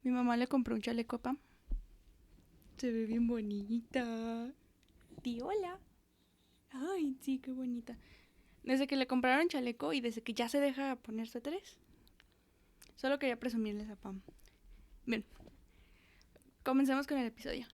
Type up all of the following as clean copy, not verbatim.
Mi mamá le compró un chaleco a Pam. Se ve bien bonita. Di hola. Ay, sí, qué bonita. Desde que le compraron chaleco y desde que ya se deja poner suéteres. Solo quería presumirles a Pam. Bien, comencemos con el episodio.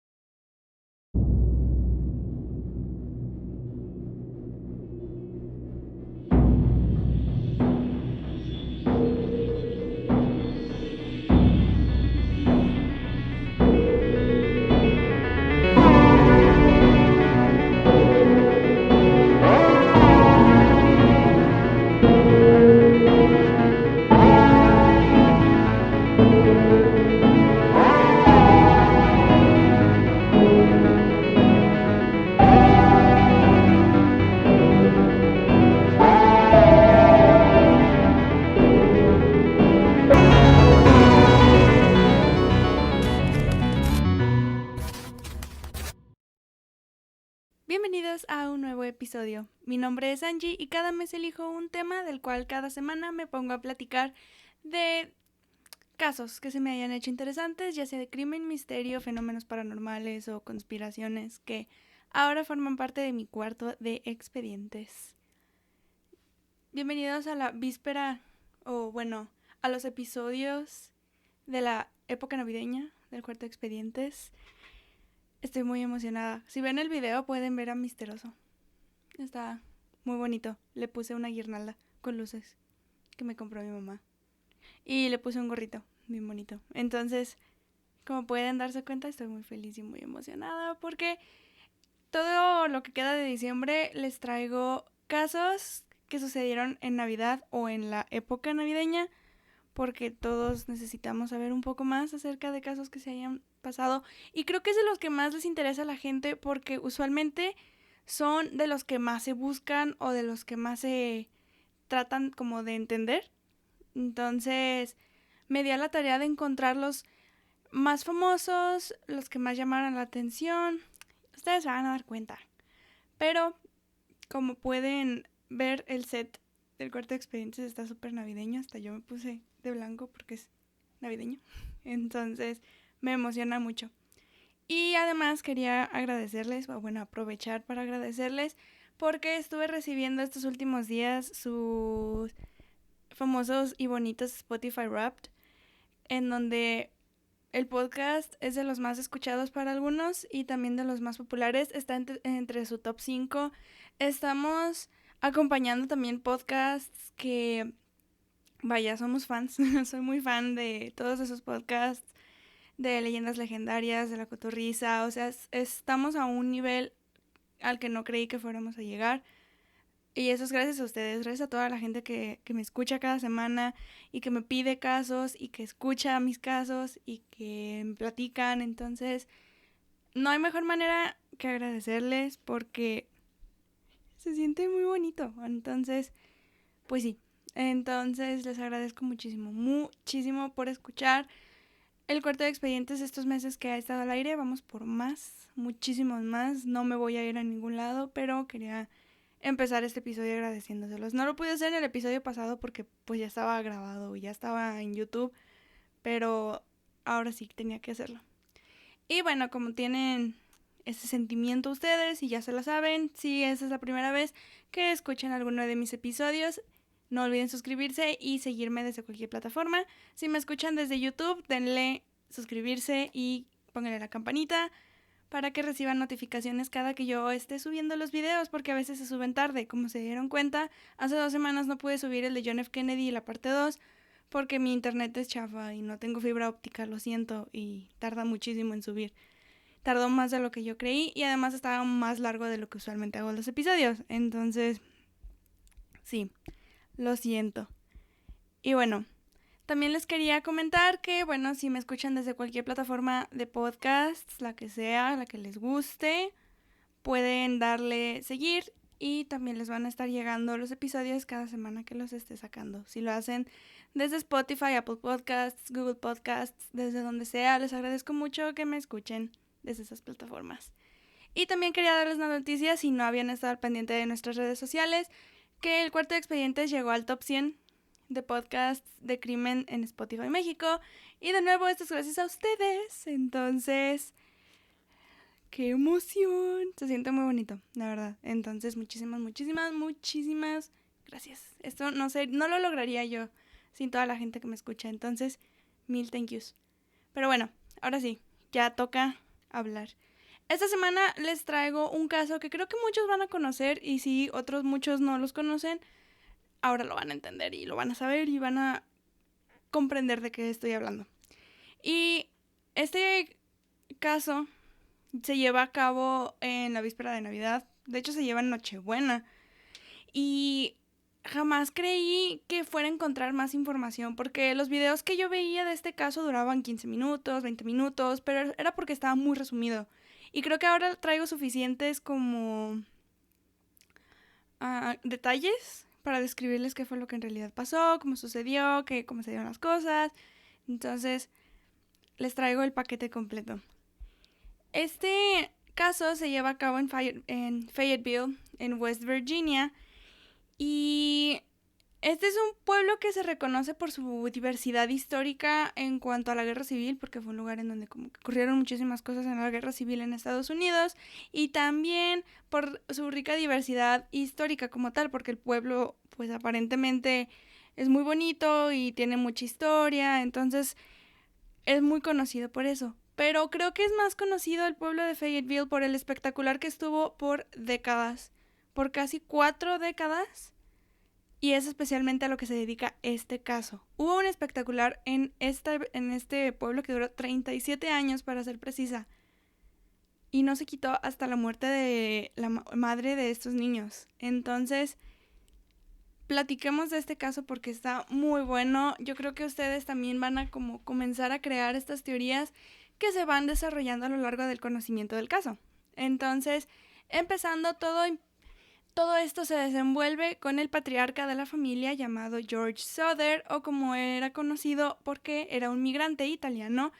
Bienvenidos a un nuevo episodio. Mi nombre es Angie y cada mes elijo un tema del cual cada semana me pongo a platicar de casos que se me hayan hecho interesantes, ya sea de crimen, misterio, fenómenos paranormales o conspiraciones que ahora forman parte de mi cuarto de expedientes. Bienvenidos a la víspera, a los episodios de la época navideña del cuarto de expedientes. Estoy muy emocionada. Si ven el video pueden ver a Misterioso. Está muy bonito. Le puse una guirnalda con luces que me compró mi mamá. Y le puse un gorrito bien bonito. Entonces, como pueden darse cuenta, estoy muy feliz y muy emocionada porque todo lo que queda de diciembre les traigo casos que sucedieron en Navidad o en la época navideña, porque todos necesitamos saber un poco más acerca de casos que se hayan pasado. Y creo que es de los que más les interesa a la gente porque usualmente son de los que más se buscan o de los que más se tratan como de entender. Entonces me di a la tarea de encontrar los más famosos, los que más llamaran la atención. Ustedes se van a dar cuenta. Pero como pueden ver, el set del cuarto de expedientes está súper navideño. Hasta yo me puse de blanco porque es navideño. Entonces me emociona mucho. Y además quería agradecerles, aprovechar para agradecerles porque estuve recibiendo estos últimos días sus famosos y bonitos Spotify Wrapped, en donde el podcast es de los más escuchados para algunos y también de los más populares. Está entre su top 5. Estamos acompañando también podcasts que, somos fans. Soy muy fan de todos esos podcasts, de leyendas legendarias, de la cotorriza. O sea, estamos a un nivel al que no creí que fuéramos a llegar. Y eso es gracias a ustedes, gracias a toda la gente que me escucha cada semana y que me pide casos y que escucha mis casos y que me platican. Entonces, no hay mejor manera que agradecerles porque se siente muy bonito. Entonces, pues sí. Entonces, les agradezco muchísimo, muchísimo por escuchar el cuarto de expedientes estos meses que ha estado al aire. Vamos por más, muchísimos más. No me voy a ir a ningún lado, pero quería empezar este episodio agradeciéndoselos. No lo pude hacer en el episodio pasado porque pues ya estaba grabado, ya estaba en YouTube, pero ahora sí tenía que hacerlo. Y bueno, como tienen ese sentimiento ustedes y ya se lo saben, si esa es la primera vez que escuchan alguno de mis episodios, no olviden suscribirse y seguirme desde cualquier plataforma. Si me escuchan desde YouTube, denle suscribirse y pónganle la campanita para que reciban notificaciones cada que yo esté subiendo los videos, porque a veces se suben tarde. Como se dieron cuenta, hace 2 semanas no pude subir el de John F. Kennedy, la parte 2, porque mi internet es chafa y no tengo fibra óptica, lo siento, y tarda muchísimo en subir. Tardó más de lo que yo creí y además estaba más largo de lo que usualmente hago los episodios. Entonces, sí, lo siento. Y bueno, también les quería comentar que, si me escuchan desde cualquier plataforma de podcasts, la que sea, la que les guste, pueden darle seguir y también les van a estar llegando los episodios cada semana que los esté sacando. Si lo hacen desde Spotify, Apple Podcasts, Google Podcasts, desde donde sea, les agradezco mucho que me escuchen desde esas plataformas. Y también quería darles una noticia, si no habían estado al pendiente de nuestras redes sociales, que el cuarto de expedientes llegó al top 100 de podcasts de crimen en Spotify México. Y de nuevo, esto es gracias a ustedes. Entonces, ¡qué emoción! Se siente muy bonito, la verdad. Entonces, muchísimas gracias. Esto no sé, no lo lograría yo sin toda la gente que me escucha. Entonces, mil thank yous. Pero bueno, ahora sí, ya toca hablar. Esta semana les traigo un caso que creo que muchos van a conocer y si otros muchos no los conocen, ahora lo van a entender y lo van a saber y van a comprender de qué estoy hablando. Y este caso se lleva a cabo en la víspera de Navidad. De hecho, se lleva en Nochebuena. Y jamás creí que fuera a encontrar más información, porque los videos que yo veía de este caso duraban 15 minutos, 20 minutos, pero era porque estaba muy resumido. Y creo que ahora traigo suficientes como detalles para describirles qué fue lo que en realidad pasó, cómo sucedió, cómo se dieron las cosas. Entonces, les traigo el paquete completo. Este caso se lleva a cabo en Fayetteville, en West Virginia, y este es un pueblo que se reconoce por su diversidad histórica en cuanto a la guerra civil, porque fue un lugar en donde como que ocurrieron muchísimas cosas en la guerra civil en Estados Unidos, y también por su rica diversidad histórica como tal, porque el pueblo pues aparentemente es muy bonito y tiene mucha historia, entonces es muy conocido por eso. Pero creo que es más conocido el pueblo de Fayetteville por el espectacular que estuvo por décadas, por casi 4 décadas. Y es especialmente a lo que se dedica este caso. Hubo un espectacular en este pueblo que duró 37 años, para ser precisa. Y no se quitó hasta la muerte de la madre de estos niños. Entonces, platiquemos de este caso porque está muy bueno. Yo creo que ustedes también van a como comenzar a crear estas teorías que se van desarrollando a lo largo del conocimiento del caso. Entonces, empezando todo esto se desenvuelve con el patriarca de la familia llamado George Souther, o como era conocido porque era un migrante italiano,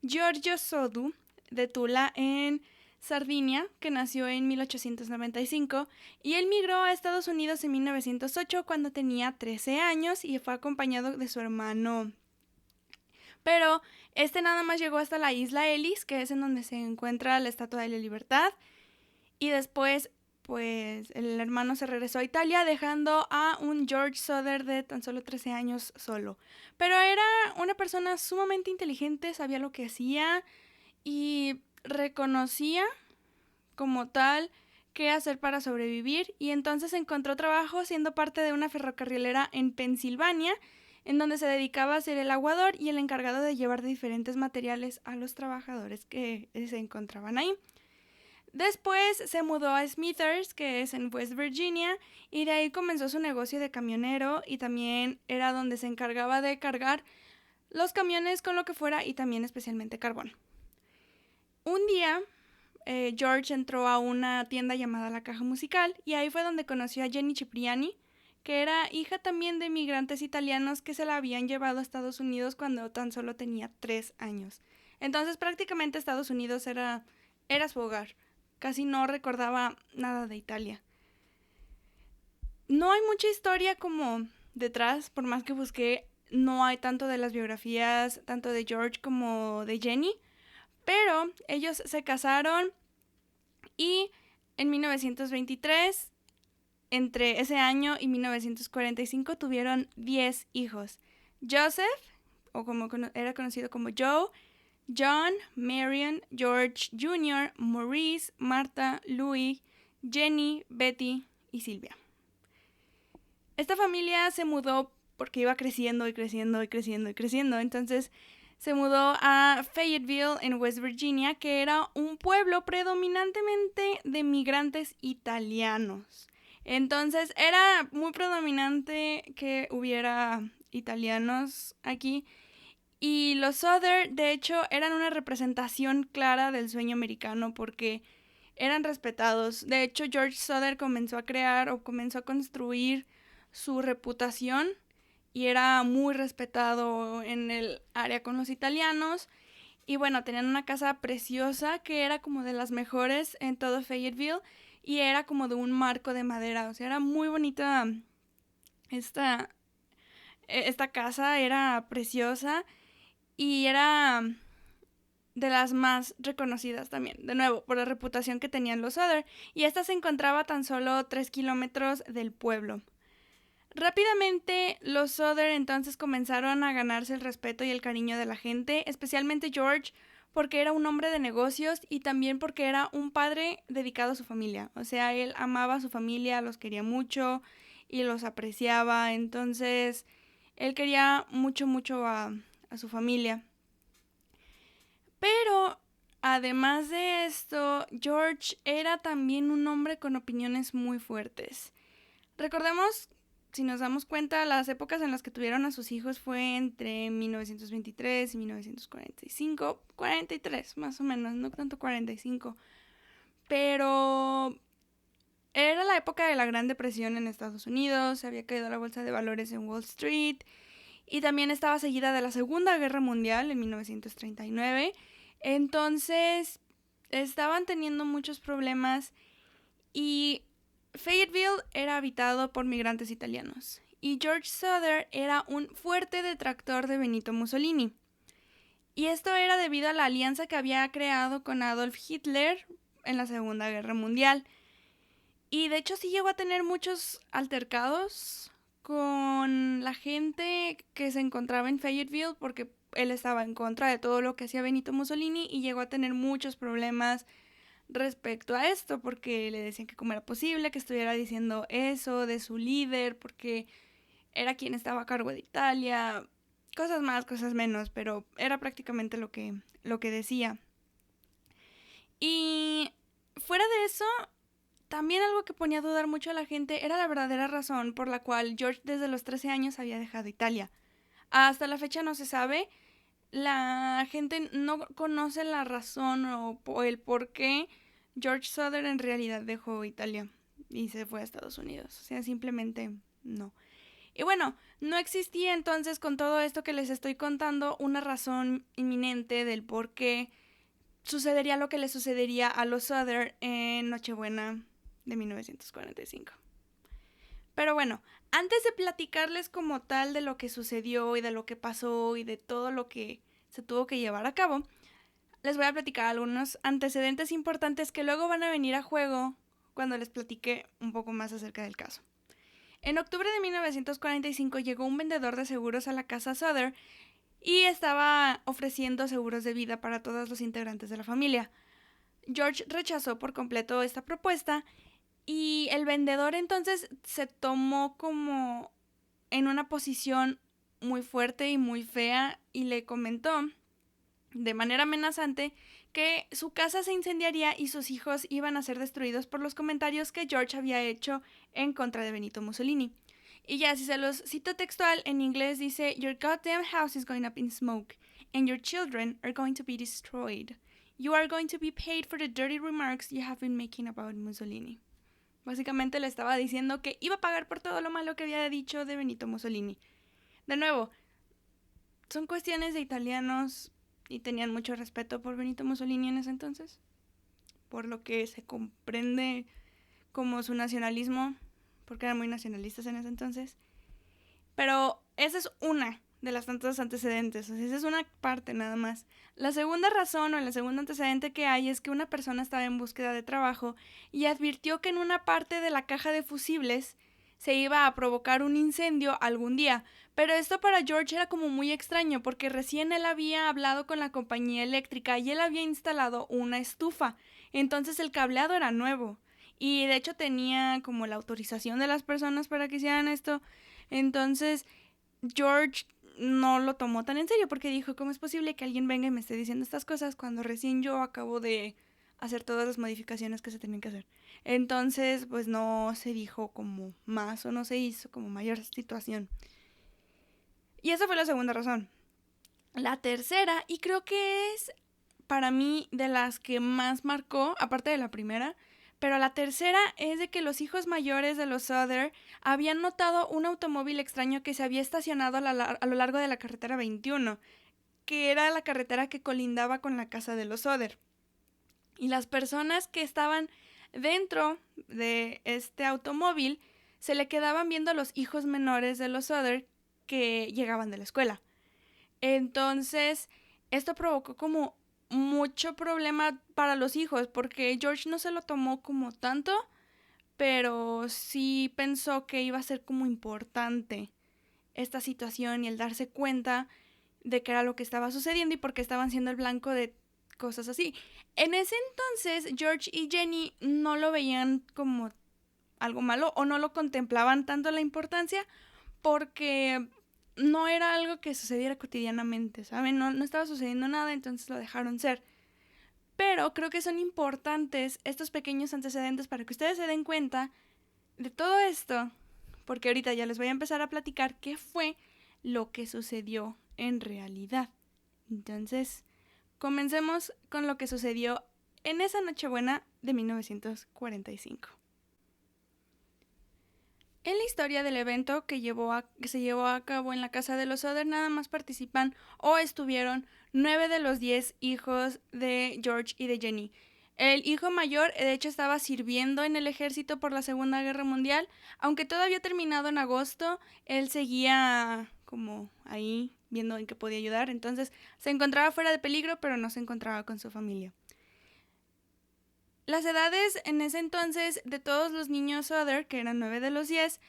Giorgio Sodu, de Tula, en Sardinia, que nació en 1895, y él migró a Estados Unidos en 1908 cuando tenía 13 años y fue acompañado de su hermano. Pero este nada más llegó hasta la isla Ellis, que es en donde se encuentra la Estatua de la Libertad, y después pues el hermano se regresó a Italia dejando a un George Souther de tan solo 13 años solo. Pero era una persona sumamente inteligente, sabía lo que hacía y reconocía como tal qué hacer para sobrevivir, y entonces encontró trabajo siendo parte de una ferrocarrilera en Pensilvania, en donde se dedicaba a ser el aguador y el encargado de llevar diferentes materiales a los trabajadores que se encontraban ahí. Después se mudó a Smithers, que es en West Virginia, y de ahí comenzó su negocio de camionero, y también era donde se encargaba de cargar los camiones con lo que fuera y también especialmente carbón. Un día, George entró a una tienda llamada La Caja Musical y ahí fue donde conoció a Jenny Cipriani, que era hija también de migrantes italianos que se la habían llevado a Estados Unidos cuando tan solo tenía 3 años. Entonces prácticamente Estados Unidos era su hogar. Casi no recordaba nada de Italia. No hay mucha historia como detrás, por más que busqué, no hay tanto de las biografías, tanto de George como de Jenny, pero ellos se casaron y en 1923, entre ese año y 1945, tuvieron 10 hijos. Joseph, o como era conocido como Joe, John, Marion, George Jr., Maurice, Martha, Louis, Jenny, Betty y Silvia. Esta familia se mudó porque iba creciendo y creciendo y creciendo y creciendo. Entonces se mudó a Fayetteville en West Virginia, que era un pueblo predominantemente de migrantes italianos. Entonces era muy predominante que hubiera italianos aquí. Y los Souther, de hecho, eran una representación clara del sueño americano porque eran respetados. De hecho, George Souther comenzó a construir su reputación y era muy respetado en el área con los italianos. Y bueno, tenían una casa preciosa que era como de las mejores en todo Fayetteville y era como de un marco de madera. O sea, era muy bonita Esta casa era preciosa y era de las más reconocidas también, de nuevo, por la reputación que tenían los Souther, y esta se encontraba a tan solo 3 kilómetros del pueblo. Rápidamente, los Souther entonces comenzaron a ganarse el respeto y el cariño de la gente, especialmente George, porque era un hombre de negocios y también porque era un padre dedicado a su familia. O sea, él amaba a su familia, los quería mucho y los apreciaba, entonces él quería mucho, mucho a su familia. Pero, además de esto, George era también un hombre con opiniones muy fuertes. Recordemos, si nos damos cuenta, las épocas en las que tuvieron a sus hijos fue entre 1923 y 1945, 43 más o menos, no tanto 45. Pero era la época de la Gran Depresión en Estados Unidos, se había caído la bolsa de valores en Wall Street y también estaba seguida de la Segunda Guerra Mundial en 1939. Entonces, estaban teniendo muchos problemas y Fayetteville era habitado por migrantes italianos y George Souther era un fuerte detractor de Benito Mussolini. Y esto era debido a la alianza que había creado con Adolf Hitler en la Segunda Guerra Mundial. Y de hecho sí llegó a tener muchos altercados con la gente que se encontraba en Fayetteville porque él estaba en contra de todo lo que hacía Benito Mussolini y llegó a tener muchos problemas respecto a esto porque le decían que cómo era posible que estuviera diciendo eso de su líder porque era quien estaba a cargo de Italia, cosas más, cosas menos, pero era prácticamente lo que decía. Y fuera de eso, también algo que ponía a dudar mucho a la gente era la verdadera razón por la cual George desde los 13 años había dejado Italia. Hasta la fecha no se sabe, la gente no conoce la razón o el por qué George Souther en realidad dejó Italia y se fue a Estados Unidos. O sea, simplemente no. Y bueno, no existía entonces con todo esto que les estoy contando una razón inminente del por qué sucedería lo que le sucedería a los Souther en Nochebuena de 1945. Pero bueno, antes de platicarles como tal de lo que sucedió y de lo que pasó y de todo lo que se tuvo que llevar a cabo, les voy a platicar algunos antecedentes importantes que luego van a venir a juego cuando les platique un poco más acerca del caso. En octubre de 1945 llegó un vendedor de seguros a la casa Souther y estaba ofreciendo seguros de vida para todos los integrantes de la familia. George rechazó por completo esta propuesta y el vendedor entonces se tomó como en una posición muy fuerte y muy fea y le comentó de manera amenazante que su casa se incendiaría y sus hijos iban a ser destruidos por los comentarios que George había hecho en contra de Benito Mussolini. Y ya, si se los cito textual, en inglés dice: Your goddamn house is going up in smoke, and your children are going to be destroyed. You are going to be paid for the dirty remarks you have been making about Mussolini. Básicamente le estaba diciendo que iba a pagar por todo lo malo que había dicho de Benito Mussolini. De nuevo, son cuestiones de italianos y tenían mucho respeto por Benito Mussolini en ese entonces, por lo que se comprende como su nacionalismo, porque eran muy nacionalistas en ese entonces. Pero esa es una de las tantos antecedentes, o sea, esa es una parte nada más. La segunda razón o el segundo antecedente que hay es que una persona estaba en búsqueda de trabajo y advirtió que en una parte de la caja de fusibles se iba a provocar un incendio algún día. Pero esto para George era como muy extraño porque recién él había hablado con la compañía eléctrica y él había instalado una estufa. Entonces el cableado era nuevo y de hecho tenía como la autorización de las personas para que hicieran esto. Entonces George no lo tomó tan en serio porque dijo: ¿cómo es posible que alguien venga y me esté diciendo estas cosas cuando recién yo acabo de hacer todas las modificaciones que se tenían que hacer? Entonces, pues no se dijo como más o no se hizo como mayor situación. Y esa fue la segunda razón. La tercera, y creo que es para mí de las que más marcó, aparte de la primera, pero la tercera es de que los hijos mayores de los Souther habían notado un automóvil extraño que se había estacionado a lo largo de la carretera 21, que era la carretera que colindaba con la casa de los Souther. Y las personas que estaban dentro de este automóvil se le quedaban viendo a los hijos menores de los Souther que llegaban de la escuela. Entonces, esto provocó como mucho problema para los hijos, porque George no se lo tomó como tanto, pero sí pensó que iba a ser como importante esta situación y el darse cuenta de qué era lo que estaba sucediendo y por qué estaban siendo el blanco de cosas así. En ese entonces, George y Jenny no lo veían como algo malo o no lo contemplaban tanto la importancia porque no era algo que sucediera cotidianamente, ¿saben? No estaba sucediendo nada, entonces lo dejaron ser. Pero creo que son importantes estos pequeños antecedentes para que ustedes se den cuenta de todo esto, porque ahorita ya les voy a empezar a platicar qué fue lo que sucedió en realidad. Entonces, comencemos con lo que sucedió en esa Nochebuena de 1945. En la historia del evento que se llevó a cabo en la casa de los Soder, nada más participan o estuvieron 9 de los 10 hijos de George y de Jenny. El hijo mayor, de hecho, estaba sirviendo en el ejército por la Segunda Guerra Mundial. Aunque todo había terminado en agosto, él seguía como ahí viendo en qué podía ayudar. Entonces se encontraba fuera de peligro, pero no se encontraba con su familia. Las edades en ese entonces de todos los niños Soder, que eran 9 de los 10,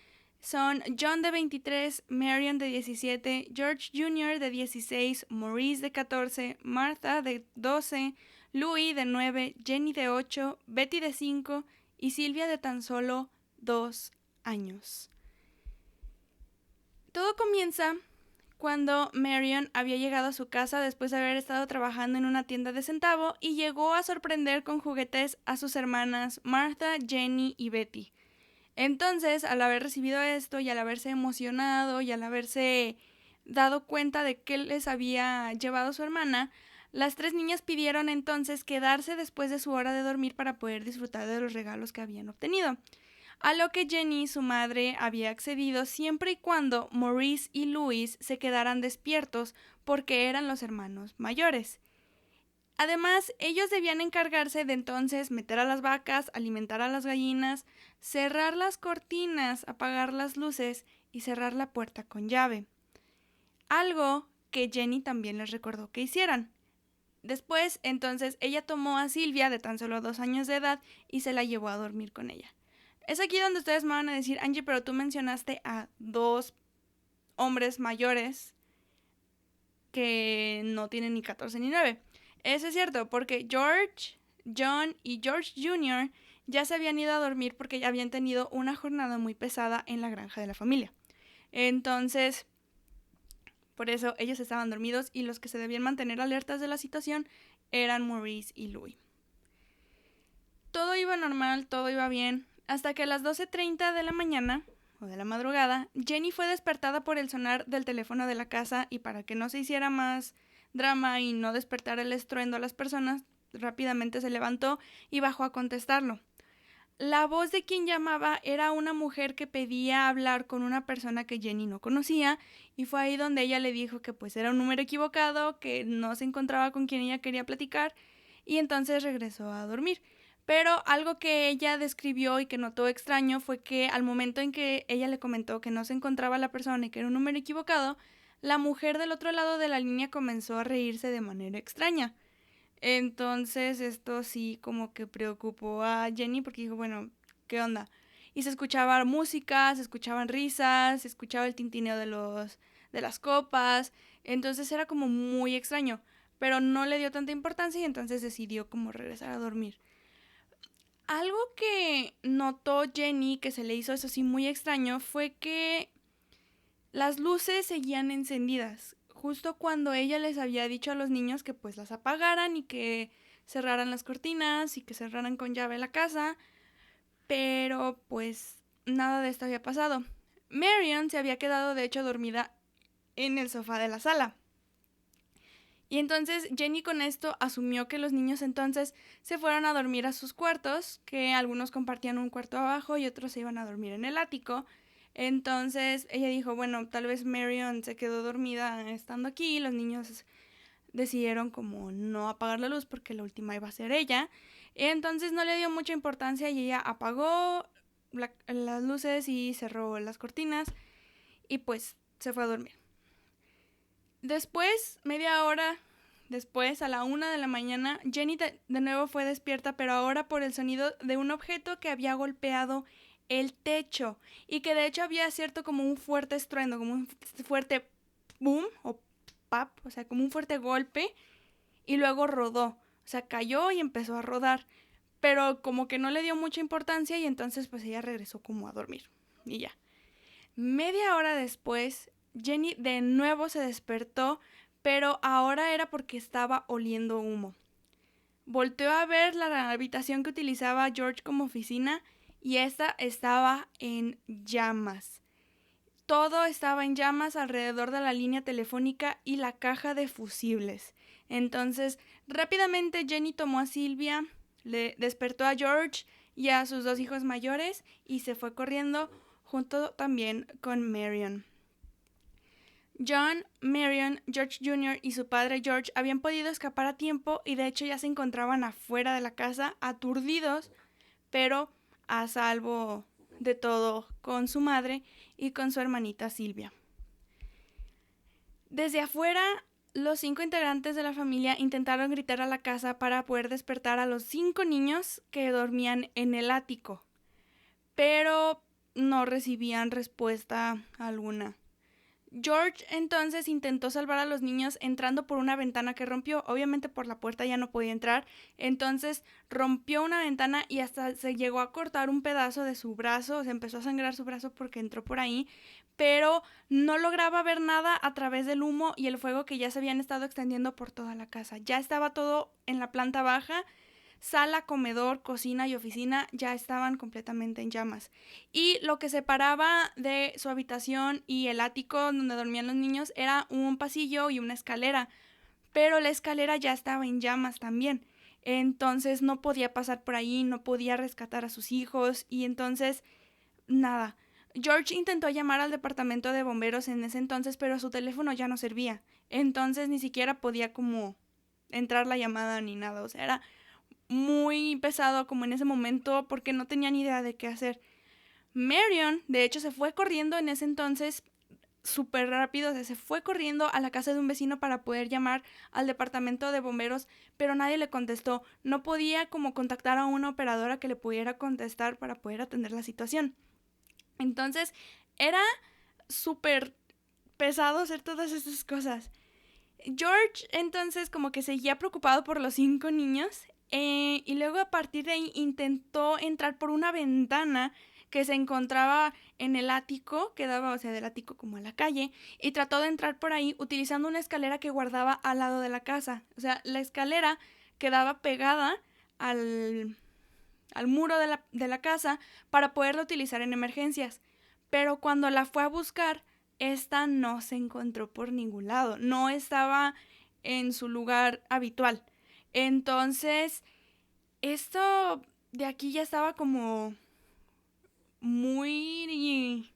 son John de 23, Marion de 17, George Jr. de 16, Maurice de 14, Martha de 12, Louis de 9, Jenny de 8, Betty de 5 y Silvia de tan solo 2 años. Todo comienza cuando Marion había llegado a su casa después de haber estado trabajando en una tienda de centavo y llegó a sorprender con juguetes a sus hermanas Martha, Jenny y Betty. Entonces, al haber recibido esto y al haberse emocionado y al haberse dado cuenta de qué les había llevado su hermana, las 3 niñas pidieron entonces quedarse después de su hora de dormir para poder disfrutar de los regalos que habían obtenido. A lo que Jenny, su madre, había accedido siempre y cuando Maurice y Louis se quedaran despiertos porque eran los hermanos mayores. Además, ellos debían encargarse de entonces meter a las vacas, alimentar a las gallinas, cerrar las cortinas, apagar las luces y cerrar la puerta con llave. Algo que Jenny también les recordó que hicieran. Después, entonces, ella tomó a Silvia, de tan solo 2 años de edad, y se la llevó a dormir con ella. Es aquí donde ustedes me van a decir, Angie, pero tú mencionaste a 2 hombres mayores que no tienen ni 14 ni 9. Eso es cierto, porque George, John y George Jr. ya se habían ido a dormir porque ya habían tenido una jornada muy pesada en la granja de la familia. Entonces, por eso ellos estaban dormidos y los que se debían mantener alertas de la situación eran Maurice y Louis. Todo iba normal, todo iba bien, hasta que a las 12:30 de la mañana, o de la madrugada, Jenny fue despertada por el sonar del teléfono de la casa y para que no se hiciera más drama y no despertara el estruendo a las personas, rápidamente se levantó y bajó a contestarlo. La voz de quien llamaba era una mujer que pedía hablar con una persona que Jenny no conocía y fue ahí donde ella le dijo que pues era un número equivocado, que no se encontraba con quien ella quería platicar y entonces regresó a dormir. Pero algo que ella describió y que notó extraño fue que al momento en que ella le comentó que no se encontraba la persona y que era un número equivocado, la mujer del otro lado de la línea comenzó a reírse de manera extraña. Entonces esto sí como que preocupó a Jenny porque dijo, bueno, ¿qué onda? Y se escuchaba música, se escuchaban risas, se escuchaba el tintineo de las copas, entonces era como muy extraño, pero no le dio tanta importancia y entonces decidió como regresar a dormir. Algo que notó Jenny, que se le hizo eso sí muy extraño, fue que las luces seguían encendidas, justo cuando ella les había dicho a los niños que pues las apagaran y que cerraran las cortinas y que cerraran con llave la casa, pero pues nada de esto había pasado. Marion se había quedado de hecho dormida en el sofá de la sala. Y entonces Jenny con esto asumió que los niños entonces se fueron a dormir a sus cuartos, que algunos compartían un cuarto abajo y otros se iban a dormir en el ático. Entonces ella dijo, bueno, tal vez Marion se quedó dormida estando aquí, los niños decidieron como no apagar la luz porque la última iba a ser ella. Entonces no le dio mucha importancia y ella apagó las luces y cerró las cortinas y pues se fue a dormir. Después, media hora después, a la 1 de la mañana, Jenny de nuevo fue despierta, pero ahora por el sonido de un objeto que había golpeado el techo y que de hecho había cierto como un fuerte estruendo, como un fuerte boom o pop, o sea, como un fuerte golpe, y luego rodó, o sea, cayó y empezó a rodar, pero como que no le dio mucha importancia y entonces pues ella regresó como a dormir y ya. Media hora después, Jenny de nuevo se despertó, pero ahora era porque estaba oliendo humo. Volteó a ver la habitación que utilizaba George como oficina y esta estaba en llamas. Todo estaba en llamas alrededor de la línea telefónica y la caja de fusibles. Entonces, rápidamente Jenny tomó a Sylvia, le despertó a George y a sus 2 hijos mayores y se fue corriendo junto también con Marion. John, Marion, George Jr. y su padre George habían podido escapar a tiempo y de hecho ya se encontraban afuera de la casa, aturdidos, pero a salvo de todo con su madre y con su hermanita Sylvia. Desde afuera, los 5 integrantes de la familia intentaron gritar a la casa para poder despertar a los 5 niños que dormían en el ático, pero no recibían respuesta alguna. George entonces intentó salvar a los niños entrando por una ventana que rompió. Obviamente por la puerta ya no podía entrar. Entonces rompió una ventana y hasta se llegó a cortar un pedazo de su brazo. Se empezó a sangrar su brazo porque entró por ahí. Pero no lograba ver nada a través del humo y el fuego que ya se habían estado extendiendo por toda la casa. Ya estaba todo en la planta baja. Sala, comedor, cocina y oficina ya estaban completamente en llamas. Y lo que separaba de su habitación y el ático donde dormían los niños era un pasillo y una escalera. Pero la escalera ya estaba en llamas también. Entonces no podía pasar por ahí, no podía rescatar a sus hijos y entonces nada. George intentó llamar al departamento de bomberos en ese entonces, pero su teléfono ya no servía. Entonces ni siquiera podía como entrar la llamada ni nada. O sea, era muy pesado como en ese momento porque no tenía ni idea de qué hacer. Marion, de hecho, se fue corriendo en ese entonces súper rápido, o sea, se fue corriendo a la casa de un vecino para poder llamar al departamento de bomberos, pero nadie le contestó. No podía como contactar a una operadora que le pudiera contestar para poder atender la situación. Entonces, era súper pesado hacer todas esas cosas. George entonces como que seguía preocupado por los 5 niños y luego a partir de ahí intentó entrar por una ventana que se encontraba en el ático, que daba, o sea, del ático como a la calle, y trató de entrar por ahí utilizando una escalera que guardaba al lado de la casa. O sea, la escalera quedaba pegada al muro de la casa para poderla utilizar en emergencias. Pero cuando la fue a buscar, esta no se encontró por ningún lado, no estaba en su lugar habitual. Entonces, esto de aquí ya estaba como muy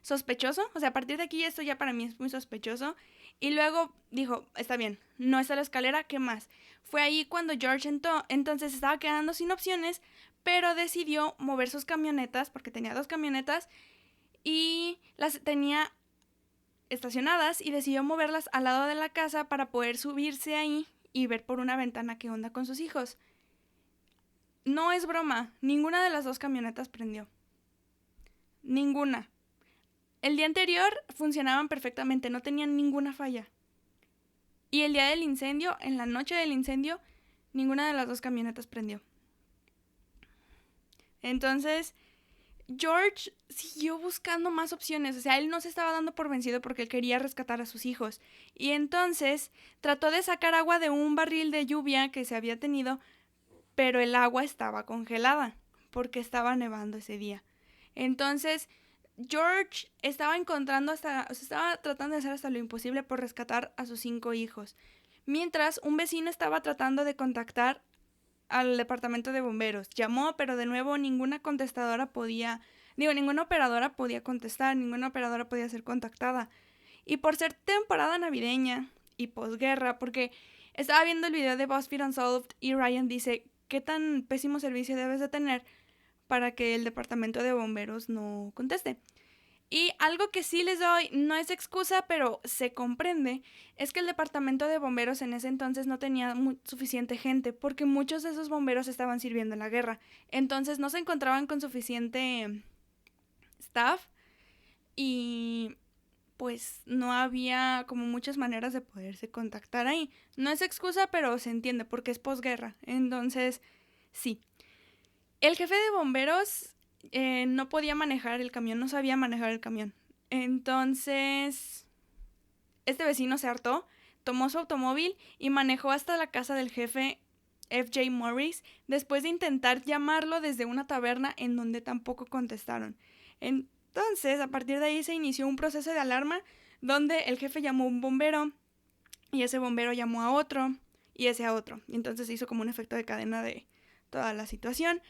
sospechoso. O sea, a partir de aquí esto ya para mí es muy sospechoso. Y luego dijo, está bien, no está la escalera, ¿qué más? Fue ahí cuando George entonces estaba quedando sin opciones, pero decidió mover sus camionetas, porque tenía 2 camionetas, y las tenía estacionadas y decidió moverlas al lado de la casa para poder subirse ahí y ver por una ventana qué onda con sus hijos. No es broma, ninguna de las 2 camionetas prendió. Ninguna. El día anterior funcionaban perfectamente, no tenían ninguna falla. Y el día del incendio, en la noche del incendio, ninguna de las 2 camionetas prendió. Entonces, George siguió buscando más opciones, o sea, él no se estaba dando por vencido porque él quería rescatar a sus hijos. Y entonces trató de sacar agua de un barril de lluvia que se había tenido, pero el agua estaba congelada porque estaba nevando ese día. Entonces, George estaba estaba tratando de hacer hasta lo imposible por rescatar a sus 5 hijos. Mientras, un vecino estaba tratando de contactar al departamento de bomberos. Llamó, pero de nuevo ninguna operadora podía contestar, ninguna operadora podía ser contactada. Y por ser temporada navideña y posguerra, porque estaba viendo el video de BuzzFeed Unsolved y Ryan dice, ¿qué tan pésimo servicio debes de tener para que el departamento de bomberos no conteste? Y algo que sí les doy, no es excusa, pero se comprende, es que el departamento de bomberos en ese entonces no tenía suficiente gente, porque muchos de esos bomberos estaban sirviendo en la guerra. Entonces no se encontraban con suficiente staff y pues no había como muchas maneras de poderse contactar ahí. No es excusa, pero se entiende porque es posguerra. Entonces, sí. El jefe de bomberos no podía manejar el camión, no sabía manejar el camión. Entonces, este vecino se hartó, tomó su automóvil y manejó hasta la casa del jefe F.J. Morris después de intentar llamarlo desde una taberna en donde tampoco contestaron. Entonces, a partir de ahí se inició un proceso de alarma donde el jefe llamó a un bombero y ese bombero llamó a otro y ese a otro. Y entonces se hizo como un efecto de cadena de toda la situación.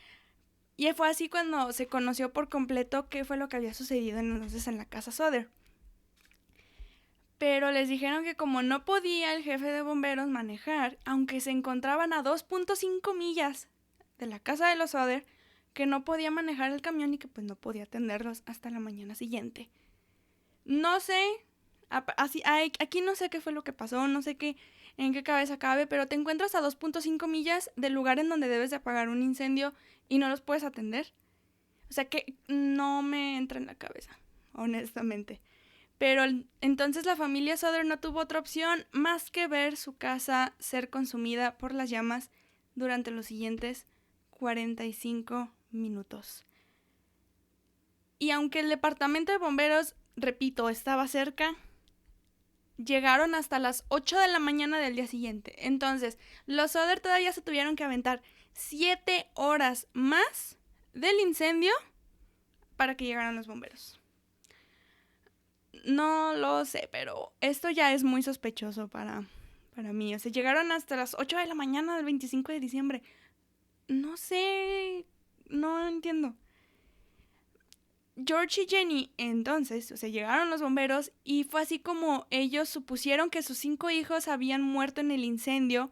Y fue así cuando se conoció por completo qué fue lo que había sucedido entonces en la casa Soder. Pero les dijeron que como no podía el jefe de bomberos manejar, aunque se encontraban a 2.5 millas de la casa de los Soder, que no podía manejar el camión y que pues no podía atenderlos hasta la mañana siguiente. No sé, aquí no sé qué fue lo que pasó, no sé en qué cabeza cabe, pero te encuentras a 2.5 millas del lugar en donde debes de apagar un incendio y no los puedes atender. O sea que no me entra en la cabeza, honestamente. Pero entonces la familia Soder no tuvo otra opción más que ver su casa ser consumida por las llamas durante los siguientes 45 minutos. Y aunque el departamento de bomberos, repito, estaba cerca, llegaron hasta las 8 de la mañana del día siguiente. Entonces, los Soder todavía se tuvieron que aventar 7 horas más del incendio para que llegaran los bomberos. No lo sé, pero esto ya es muy sospechoso para mí. O sea, llegaron hasta las 8 de la mañana del 25 de diciembre. No sé, no entiendo. George y Jenny, entonces, o sea, llegaron los bomberos y fue así como ellos supusieron que sus 5 hijos habían muerto en el incendio,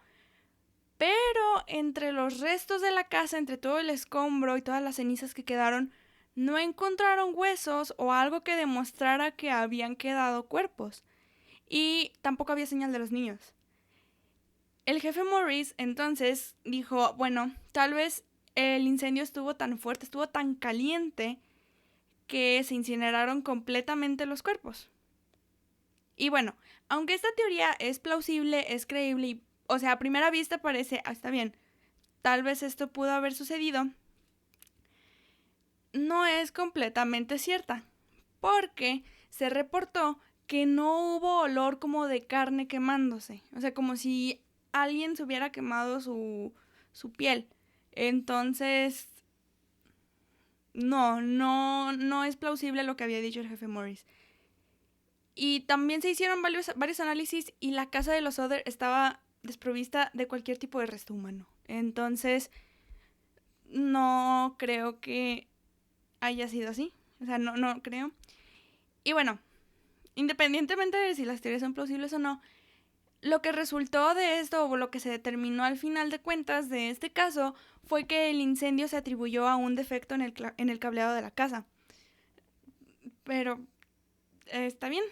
pero entre los restos de la casa, entre todo el escombro y todas las cenizas que quedaron, no encontraron huesos o algo que demostrara que habían quedado cuerpos. Y tampoco había señal de los niños. El jefe Morris entonces dijo, bueno, tal vez el incendio estuvo tan fuerte, estuvo tan caliente, que se incineraron completamente los cuerpos. Y bueno, aunque esta teoría es plausible, es creíble y, o sea, a primera vista parece, está bien, tal vez esto pudo haber sucedido, no es completamente cierta, porque se reportó que no hubo olor como de carne quemándose, o sea, como si alguien se hubiera quemado su piel. Entonces, no es plausible lo que había dicho el jefe Morris. Y también se hicieron varios análisis y la casa de los Soder estaba desprovista de cualquier tipo de resto humano. Entonces, no creo que haya sido así. O sea, no creo. Y bueno, independientemente de si las teorías son plausibles o no, lo que resultó de esto o lo que se determinó al final de cuentas de este caso fue que el incendio se atribuyó a un defecto en el cableado de la casa. Pero está bien.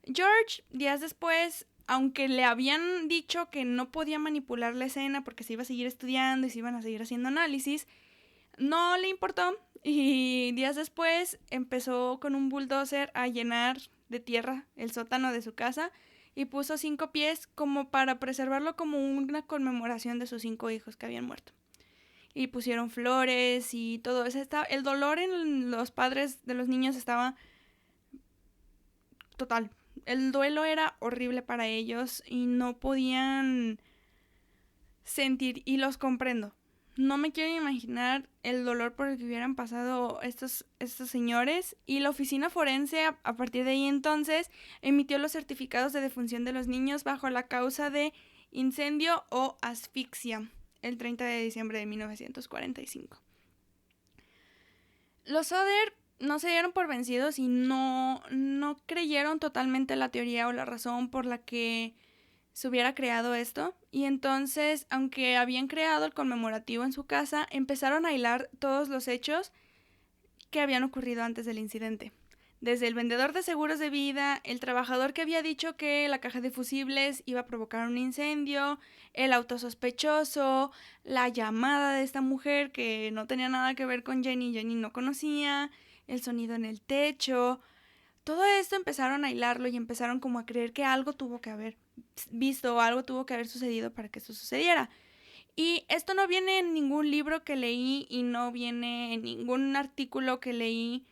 George, días después, aunque le habían dicho que no podía manipular la escena porque se iba a seguir estudiando y se iban a seguir haciendo análisis, no le importó y días después empezó con un bulldozer a llenar de tierra el sótano de su casa y puso 5 pies como para preservarlo como una conmemoración de sus 5 hijos que habían muerto. Y pusieron flores y todo eso. El dolor en los padres de los niños estaba total. El duelo era horrible para ellos y no podían sentir, y los comprendo. No me quiero imaginar el dolor por el que hubieran pasado estos señores. Y la oficina forense, a partir de ahí entonces, emitió los certificados de defunción de los niños bajo la causa de incendio o asfixia el 30 de diciembre de 1945. Los Soder no se dieron por vencidos y no creyeron totalmente la teoría o la razón por la que se hubiera creado esto. Y entonces, aunque habían creado el conmemorativo en su casa, empezaron a hilar todos los hechos que habían ocurrido antes del incidente. Desde el vendedor de seguros de vida, el trabajador que había dicho que la caja de fusibles iba a provocar un incendio, el auto sospechoso, la llamada de esta mujer que no tenía nada que ver con Jenny, Jenny no conocía, el sonido en el techo. Todo esto empezaron a hilarlo y empezaron como a creer que algo tuvo que haber visto o algo tuvo que haber sucedido para que esto sucediera. Y esto no viene en ningún libro que leí y no viene en ningún artículo que leí,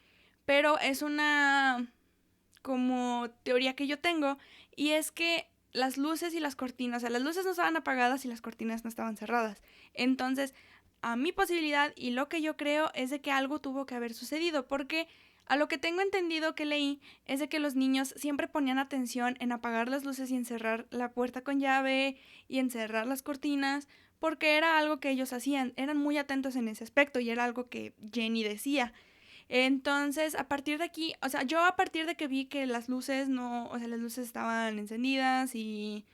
pero es una como teoría que yo tengo, y es que las luces y las cortinas, o sea, las luces no estaban apagadas y las cortinas no estaban cerradas. Entonces, a mi posibilidad y lo que yo creo es de que algo tuvo que haber sucedido, porque a lo que tengo entendido que leí es de que los niños siempre ponían atención en apagar las luces y encerrar la puerta con llave y encerrar las cortinas, porque era algo que ellos hacían, eran muy atentos en ese aspecto y era algo que Jenny decía. Entonces, a partir de aquí, o sea, yo a partir de que vi que las luces no, o sea, las luces estaban encendidas y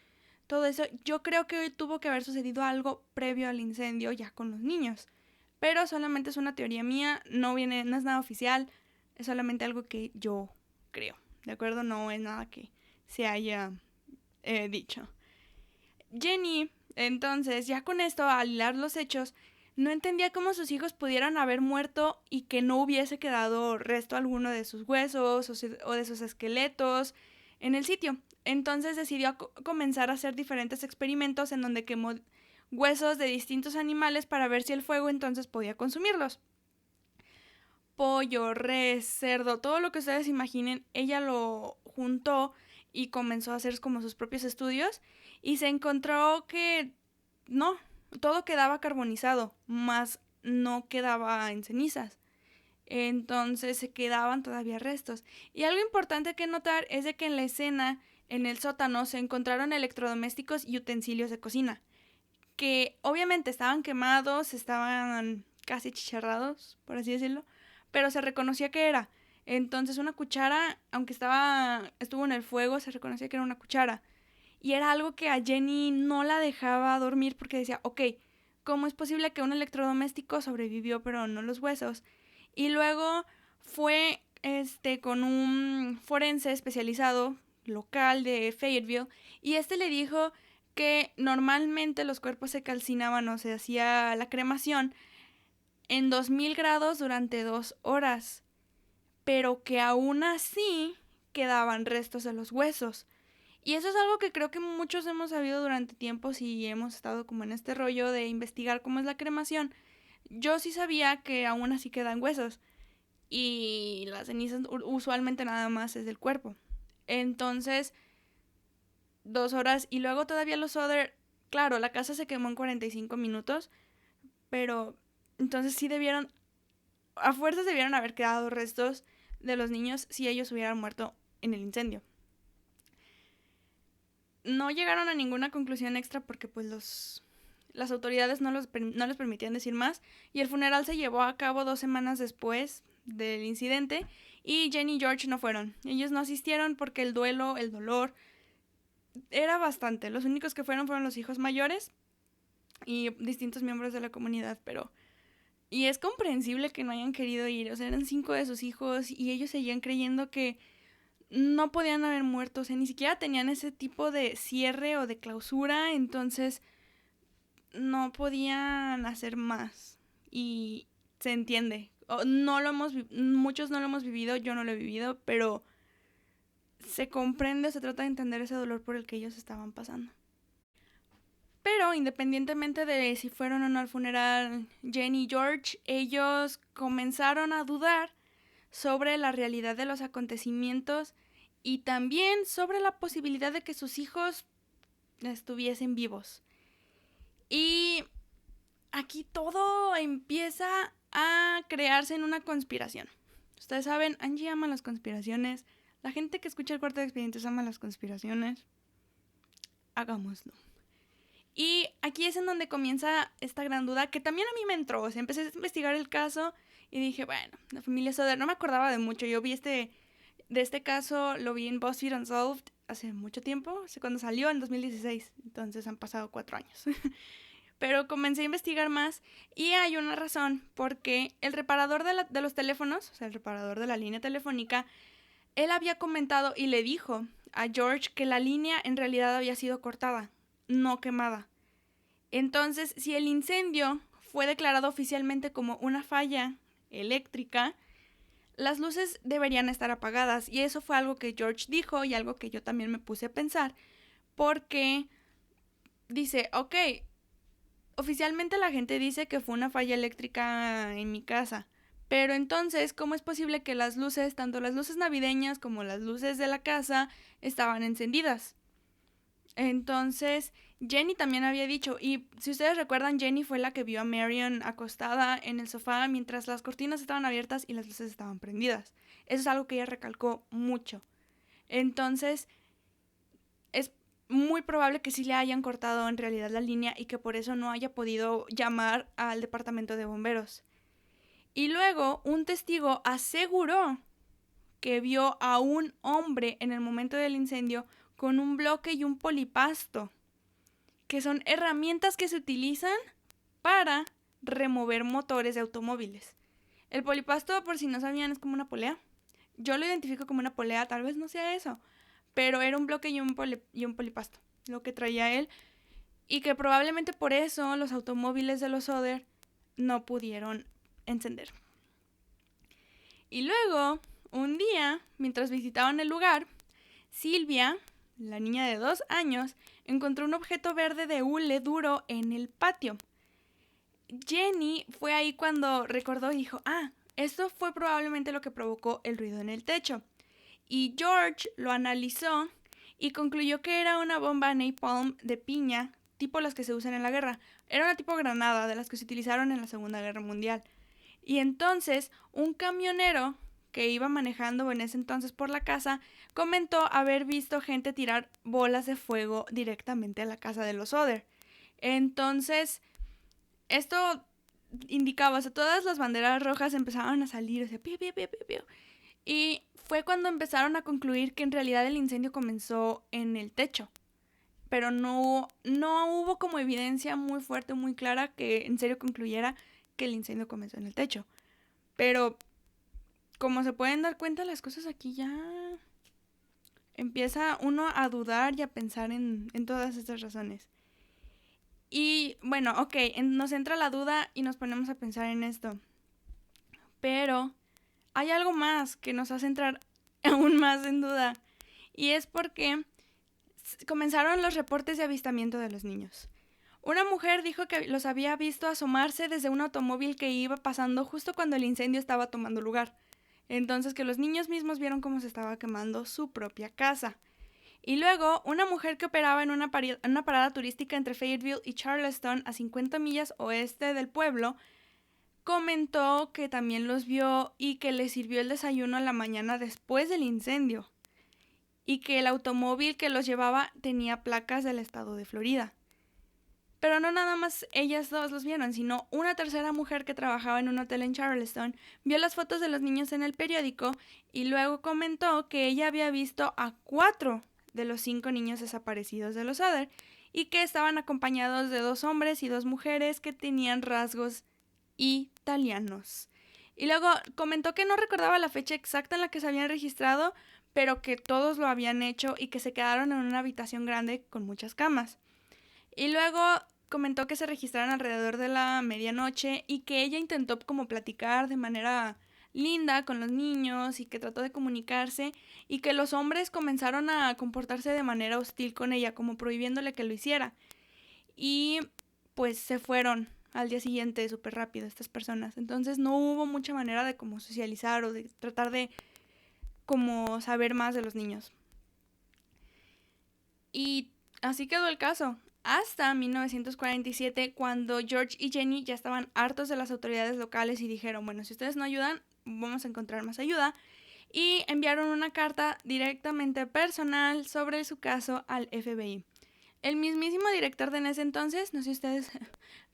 todo eso, yo creo que tuvo que haber sucedido algo previo al incendio ya con los niños. Pero solamente es una teoría mía, no viene, no es nada oficial, es solamente algo que yo creo, ¿de acuerdo? No es nada que se haya dicho. Jenny, entonces, ya con esto, al hilar los hechos, no entendía cómo sus hijos pudieran haber muerto y que no hubiese quedado resto alguno de sus huesos o de sus esqueletos en el sitio. Entonces decidió comenzar a hacer diferentes experimentos en donde quemó huesos de distintos animales para ver si el fuego entonces podía consumirlos. Pollo, res, cerdo, todo lo que ustedes imaginen, ella lo juntó y comenzó a hacer como sus propios estudios y se encontró que no, todo quedaba carbonizado, más no quedaba en cenizas. Entonces se quedaban todavía restos. Y algo importante que notar es de que en la escena, en el sótano, se encontraron electrodomésticos y utensilios de cocina, que obviamente estaban quemados, estaban casi chicharrados, por así decirlo, pero se reconocía que era. Entonces una cuchara, aunque estuvo en el fuego, se reconocía que era una cuchara. Y era algo que a Jenny no la dejaba dormir porque decía, ok, ¿cómo es posible que un electrodoméstico sobrevivió pero no los huesos? Y luego fue con un forense especializado local de Fayetteville y le dijo que normalmente los cuerpos se calcinaban o se hacía la cremación en 2000 grados durante 2 horas, pero que aún así quedaban restos de los huesos. Y eso es algo que creo que muchos hemos sabido durante tiempos y hemos estado como en este rollo de investigar cómo es la cremación. Yo sí sabía que aún así quedan huesos y las cenizas usualmente nada más es del cuerpo. Entonces, 2 horas y luego todavía los other, claro, la casa se quemó en 45 minutos, pero entonces sí debieron, a fuerzas debieron haber quedado restos de los niños si ellos hubieran muerto en el incendio. No llegaron a ninguna conclusión extra porque pues las autoridades no les permitían decir más y el funeral se llevó a cabo 2 semanas después del incidente y Jenny y George no fueron. Ellos no asistieron porque el duelo, el dolor era bastante. Los únicos que fueron los hijos mayores y distintos miembros de la comunidad, pero y es comprensible que no hayan querido ir, o sea, eran 5 de sus hijos y ellos seguían creyendo que no podían haber muerto, o sea, ni siquiera tenían ese tipo de cierre o de clausura, entonces no podían hacer más y se entiende. No lo muchos no lo hemos vivido, yo no lo he vivido, pero se comprende, se trata de entender ese dolor por el que ellos estaban pasando. Pero independientemente de si fueron o no al funeral Jenny y George, ellos comenzaron a dudar sobre la realidad de los acontecimientos y también sobre la posibilidad de que sus hijos estuviesen vivos. Y aquí todo empieza a crearse en una conspiración. Ustedes saben, Angie ama las conspiraciones. La gente que escucha el Cuarto de Expedientes ama las conspiraciones. Hagámoslo. Y aquí es en donde comienza esta gran duda que también a mí me entró. O sea, empecé a investigar el caso y dije, bueno, la familia Soder, no me acordaba de mucho. Yo vi de este caso, lo vi en BuzzFeed Unsolved hace mucho tiempo, cuando salió en 2016. Entonces han pasado 4 años. Pero comencé a investigar más y hay una razón porque el reparador de los teléfonos, o sea, el reparador de la línea telefónica, él había comentado y le dijo a George que la línea en realidad había sido cortada, no quemada. Entonces, si el incendio fue declarado oficialmente como una falla eléctrica, las luces deberían estar apagadas. Y eso fue algo que George dijo y algo que yo también me puse a pensar. Porque dice, ok, oficialmente la gente dice que fue una falla eléctrica en mi casa. Pero entonces, ¿cómo es posible que las luces, tanto las luces navideñas como las luces de la casa, estaban encendidas? Entonces, Jenny también había dicho, y si ustedes recuerdan, Jenny fue la que vio a Marion acostada en el sofá mientras las cortinas estaban abiertas y las luces estaban prendidas. Eso es algo que ella recalcó mucho. Entonces, es muy probable que sí le hayan cortado en realidad la línea y que por eso no haya podido llamar al departamento de bomberos. Y luego, un testigo aseguró que vio a un hombre en el momento del incendio con un bloque y un polipasto, que son herramientas que se utilizan para remover motores de automóviles. El polipasto, por si no sabían, es como una polea. Yo lo identifico como una polea, tal vez no sea eso, pero era un bloque y un polipasto, lo que traía él, y que probablemente por eso los automóviles de los Oder no pudieron encender. Y luego, un día, mientras visitaban el lugar, Silvia, la niña de 2 años, encontró un objeto verde de hule duro en el patio. Jenny fue ahí cuando recordó y dijo, esto fue probablemente lo que provocó el ruido en el techo. Y George lo analizó y concluyó que era una bomba napalm de piña, tipo las que se usan en la guerra. Era una tipo granada de las que se utilizaron en la Segunda Guerra Mundial. Y entonces, un camionero que iba manejando en ese entonces por la casa, comentó haber visto gente tirar bolas de fuego directamente a la casa de los Oder. Entonces, esto indicaba, todas las banderas rojas empezaban a salir, piu, piu, piu, piu, piu. Y fue cuando empezaron a concluir que en realidad el incendio comenzó en el techo. Pero no hubo como evidencia muy fuerte, muy clara que en serio concluyera que el incendio comenzó en el techo. Pero como se pueden dar cuenta, las cosas aquí ya empieza uno a dudar y a pensar en todas estas razones. Y bueno, ok, nos entra la duda y nos ponemos a pensar en esto. Pero hay algo más que nos hace entrar aún más en duda. Y es porque comenzaron los reportes de avistamiento de los niños. Una mujer dijo que los había visto asomarse desde un automóvil que iba pasando justo cuando el incendio estaba tomando lugar. Entonces que los niños mismos vieron cómo se estaba quemando su propia casa. Y luego, una mujer que operaba en una parada turística entre Fayetteville y Charleston, a 50 millas oeste del pueblo, comentó que también los vio y que les sirvió el desayuno a la mañana después del incendio. Y que el automóvil que los llevaba tenía placas del estado de Florida. Pero no nada más ellas dos los vieron, sino una tercera mujer que trabajaba en un hotel en Charleston vio las fotos de los niños en el periódico y luego comentó que ella había visto a 4 de los 5 niños desaparecidos de los Oder y que estaban acompañados de 2 hombres y 2 mujeres que tenían rasgos italianos. Y luego comentó que no recordaba la fecha exacta en la que se habían registrado, pero que todos lo habían hecho y que se quedaron en una habitación grande con muchas camas. Y luego comentó que se registraron alrededor de la medianoche y que ella intentó como platicar de manera linda con los niños y que trató de comunicarse y que los hombres comenzaron a comportarse de manera hostil con ella, como prohibiéndole que lo hiciera. Y pues se fueron al día siguiente súper rápido estas personas. Entonces no hubo mucha manera de como socializar o de tratar de como saber más de los niños. Y así quedó el caso. Hasta 1947, cuando George y Jenny ya estaban hartos de las autoridades locales y dijeron, bueno, si ustedes no ayudan, vamos a encontrar más ayuda. Y enviaron una carta directamente personal sobre su caso al FBI. El mismísimo director de en ese entonces, no sé si ustedes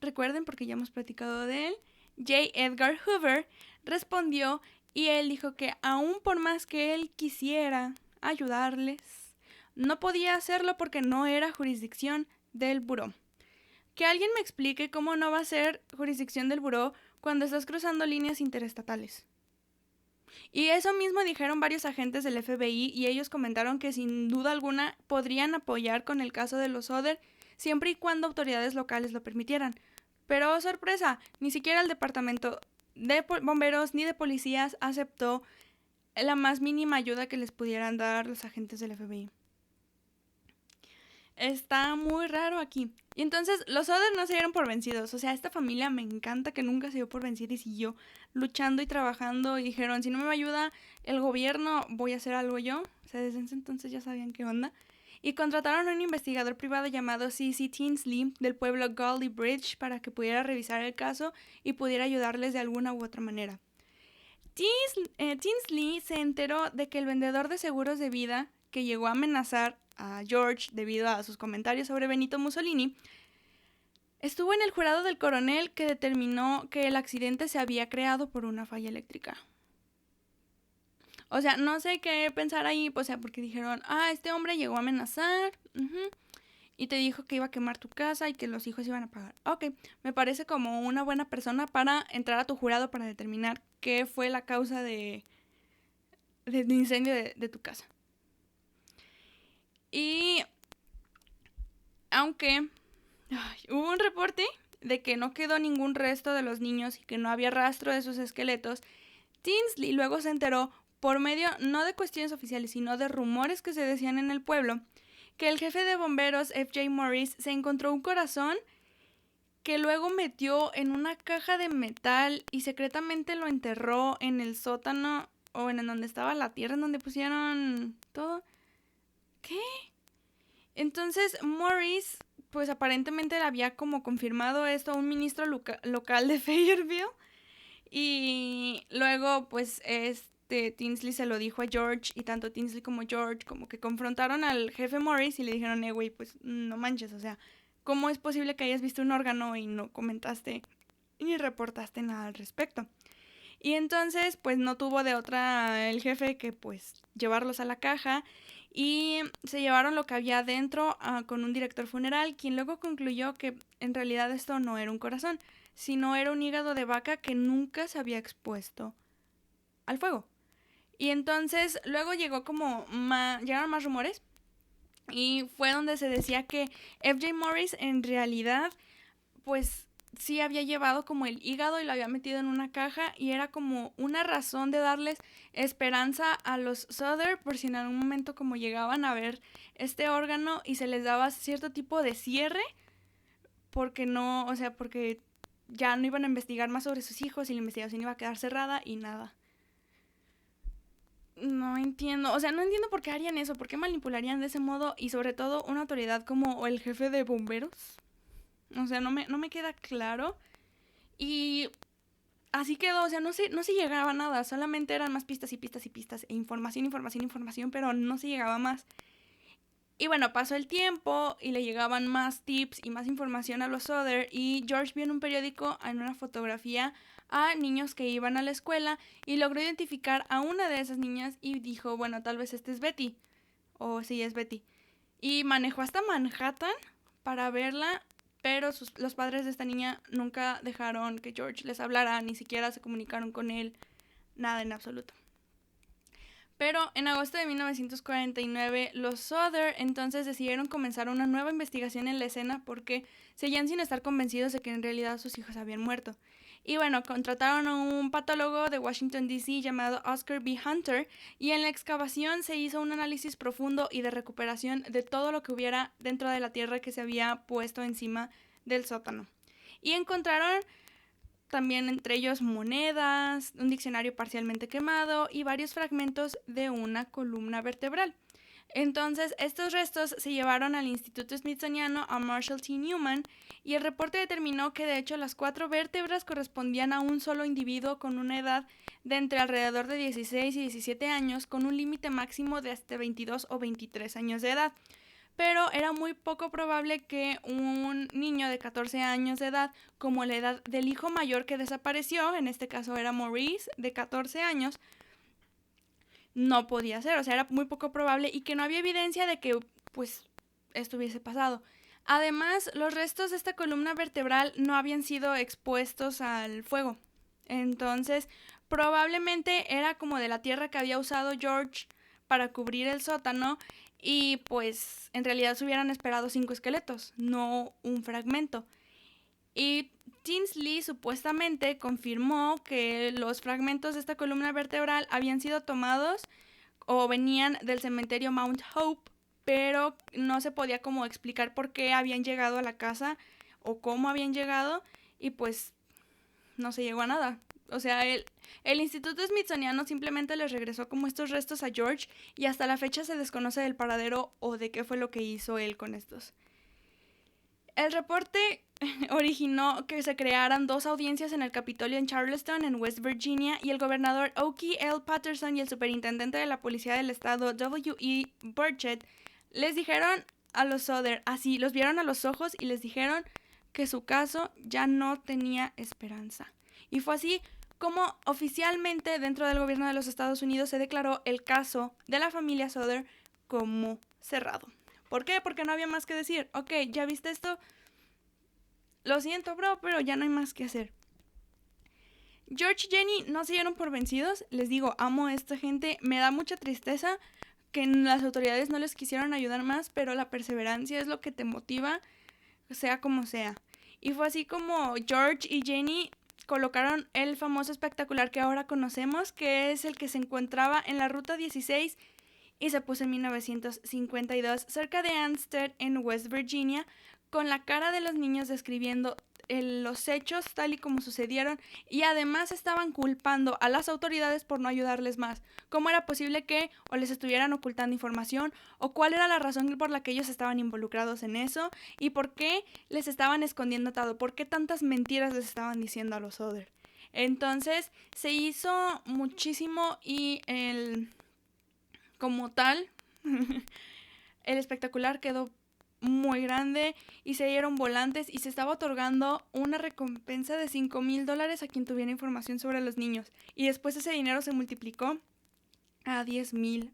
recuerden porque ya hemos platicado de él, J. Edgar Hoover, respondió y él dijo que aún por más que él quisiera ayudarles, no podía hacerlo porque no era jurisdicción del buró. Que alguien me explique cómo no va a ser jurisdicción del buró cuando estás cruzando líneas interestatales. Y eso mismo dijeron varios agentes del FBI y ellos comentaron que sin duda alguna podrían apoyar con el caso de los Oder siempre y cuando autoridades locales lo permitieran. Pero, sorpresa, ni siquiera el departamento de bomberos ni de policías aceptó la más mínima ayuda que les pudieran dar los agentes del FBI. Está muy raro aquí. Y entonces los Oder no se dieron por vencidos. O sea, esta familia me encanta que nunca se dio por vencida y siguió luchando y trabajando. Y dijeron, si no me ayuda el gobierno, voy a hacer algo yo. O sea, desde ese entonces ya sabían qué onda. Y contrataron a un investigador privado llamado C.C. Tinsley del pueblo Gully Bridge para que pudiera revisar el caso y pudiera ayudarles de alguna u otra manera. Tinsley se enteró de que el vendedor de seguros de vida, que llegó a amenazar a George debido a sus comentarios sobre Benito Mussolini, estuvo en el jurado del coronel que determinó que el accidente se había creado por una falla eléctrica. O sea, no sé qué pensar ahí, o sea, porque dijeron, este hombre llegó a amenazar, y te dijo que iba a quemar tu casa y que los hijos iban a pagar. Ok, me parece como una buena persona para entrar a tu jurado para determinar qué fue la causa del incendio de tu casa. Y aunque hubo un reporte de que no quedó ningún resto de los niños y que no había rastro de sus esqueletos, Tinsley luego se enteró, por medio no de cuestiones oficiales, sino de rumores que se decían en el pueblo, que el jefe de bomberos, F.J. Morris, se encontró un corazón que luego metió en una caja de metal y secretamente lo enterró en el sótano o en donde estaba la tierra, en donde pusieron todo. ¿Qué? Entonces Morris, pues aparentemente le había como confirmado esto a un ministro local de Fayetteville y luego pues Tinsley se lo dijo a George y tanto Tinsley como George como que confrontaron al jefe Morris y le dijeron, güey, pues no manches, o sea, ¿cómo es posible que hayas visto un órgano y no comentaste ni reportaste nada al respecto? Y entonces pues no tuvo de otra el jefe que pues llevarlos a la caja y se llevaron lo que había adentro con un director funeral, quien luego concluyó que en realidad esto no era un corazón, sino era un hígado de vaca que nunca se había expuesto al fuego. Y entonces luego llegaron más rumores y fue donde se decía que F.J. Morris en realidad pues sí había llevado como el hígado y lo había metido en una caja y era como una razón de darles esperanza a los Souther por si en algún momento como llegaban a ver este órgano y se les daba cierto tipo de cierre porque porque ya no iban a investigar más sobre sus hijos y la investigación iba a quedar cerrada y nada. No entiendo, no entiendo por qué harían eso, por qué manipularían de ese modo y sobre todo una autoridad como el jefe de bomberos. O sea, no me queda claro. Y así quedó, o sea, no se llegaba a nada, solamente eran más pistas y pistas y pistas e información, pero no se llegaba más. Y bueno, pasó el tiempo y le llegaban más tips y más información a los Souther y George vio en un periódico, en una fotografía, a niños que iban a la escuela y logró identificar a una de esas niñas y dijo, bueno, tal vez esta es Betty. O sí, es Betty. Y manejó hasta Manhattan para verla, pero los padres de esta niña nunca dejaron que George les hablara, ni siquiera se comunicaron con él, nada en absoluto. Pero en agosto de 1949, los Souther entonces decidieron comenzar una nueva investigación en la escena porque seguían sin estar convencidos de que en realidad sus hijos habían muerto. Y bueno, contrataron a un patólogo de Washington, D.C. llamado Oscar B. Hunter y en la excavación se hizo un análisis profundo y de recuperación de todo lo que hubiera dentro de la tierra que se había puesto encima del sótano. Y encontraron también entre ellos monedas, un diccionario parcialmente quemado y varios fragmentos de una columna vertebral. Entonces, estos restos se llevaron al Instituto Smithsoniano a Marshall T. Newman y el reporte determinó que de hecho las 4 vértebras correspondían a un solo individuo con una edad de entre alrededor de 16 y 17 años con un límite máximo de hasta 22 o 23 años de edad. Pero era muy poco probable que un niño de 14 años de edad, como la edad del hijo mayor que desapareció, en este caso era Maurice, de 14 años, no podía ser, o sea, era muy poco probable y que no había evidencia de que, pues, esto hubiese pasado. Además, los restos de esta columna vertebral no habían sido expuestos al fuego. Entonces, probablemente era como de la tierra que había usado George para cubrir el sótano y pues en realidad se hubieran esperado 5 esqueletos, no un fragmento. Y Tinsley supuestamente confirmó que los fragmentos de esta columna vertebral habían sido tomados o venían del cementerio Mount Hope, pero no se podía como explicar por qué habían llegado a la casa o cómo habían llegado y pues no se llegó a nada. O sea, el Instituto Smithsoniano simplemente les regresó como estos restos a George y hasta la fecha se desconoce del paradero o de qué fue lo que hizo él con estos. El reporte originó que se crearan 2 audiencias en el Capitolio en Charleston, en West Virginia, y el gobernador Oki L. Patterson y el superintendente de la policía del estado W. E. Burchett les dijeron a los Souther, así, los vieron a los ojos y les dijeron que su caso ya no tenía esperanza. Y fue así como oficialmente dentro del gobierno de los Estados Unidos se declaró el caso de la familia Souther como cerrado. ¿Por qué? Porque no había más que decir. Ok, ¿ya viste esto? Lo siento, bro, pero ya no hay más que hacer. George y Jenny no se dieron por vencidos. Les digo, amo a esta gente. Me da mucha tristeza que las autoridades no les quisieron ayudar más, pero la perseverancia es lo que te motiva, sea como sea. Y fue así como George y Jenny colocaron el famoso espectacular que ahora conocemos, que es el que se encontraba en la Ruta 16 y se puso en 1952 cerca de Ansted, en West Virginia, con la cara de los niños describiendo los hechos tal y como sucedieron y además estaban culpando a las autoridades por no ayudarles más. ¿Cómo era posible que o les estuvieran ocultando información o cuál era la razón por la que ellos estaban involucrados en eso y por qué les estaban escondiendo todo? ¿Por qué tantas mentiras les estaban diciendo a los Souther? Entonces se hizo muchísimo y como tal, el espectacular quedó muy grande y se dieron volantes y se estaba otorgando una recompensa de $5,000 a quien tuviera información sobre los niños. Y después ese dinero se multiplicó a $10,000.